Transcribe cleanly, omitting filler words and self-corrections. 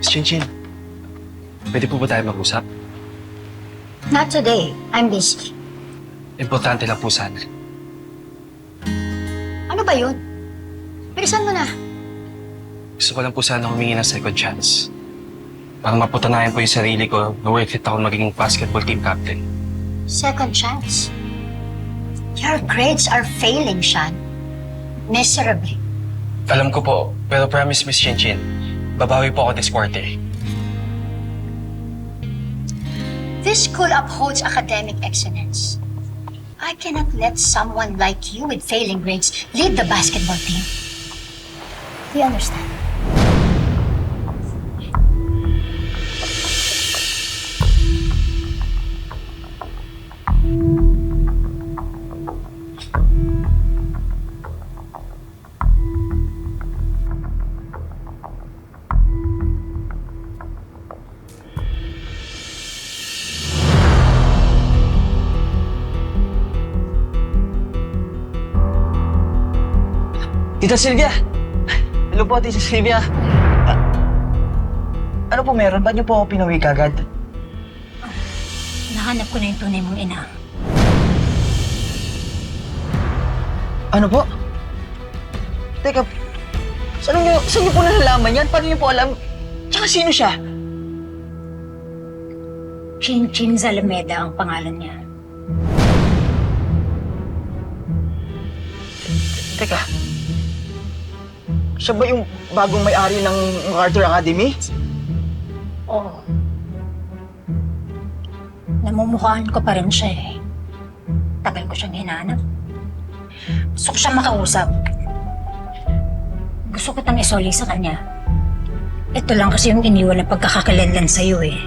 Miss Chinchin, pwede po ba tayo mag-usap? Not today. I'm busy. Importante lang po sana. Ano ba yun? Bilisan mo na. Gusto ko lang po sana humingi ng second chance. Para mapatunayan po yung sarili ko na worth it ako magiging basketball team captain. Second chance. Your grades are failing, Sean. Miserably. Alam ko po, pero promise Miss Chinchin, babawi po ako this quarter. This school upholds academic excellence. I cannot let someone like you with failing grades lead the basketball team. Do you understand? Tita Sylvia! Hello po, Tita Sylvia. Ano po meron? Ba't niyo po ako pinawi kagad? Nahanap ko na yung tunay mong ina. Ano po? Teka, saan niyo po nalalaman yan? Paano niyo po alam? Tsaka sino siya? Chinchin Zalameda ang pangalan niya. Teka, siya ba yung bagong may-ari ng MacArthur Academy? Oo. Namumukhaan ko pa rin siya eh. Tagal ko siyang hinanap. Gusto ko siyang makausap. Gusto ko tang isoli sa kanya. Ito lang kasi yung iniwan na pagkakakilanlan sa'yo eh.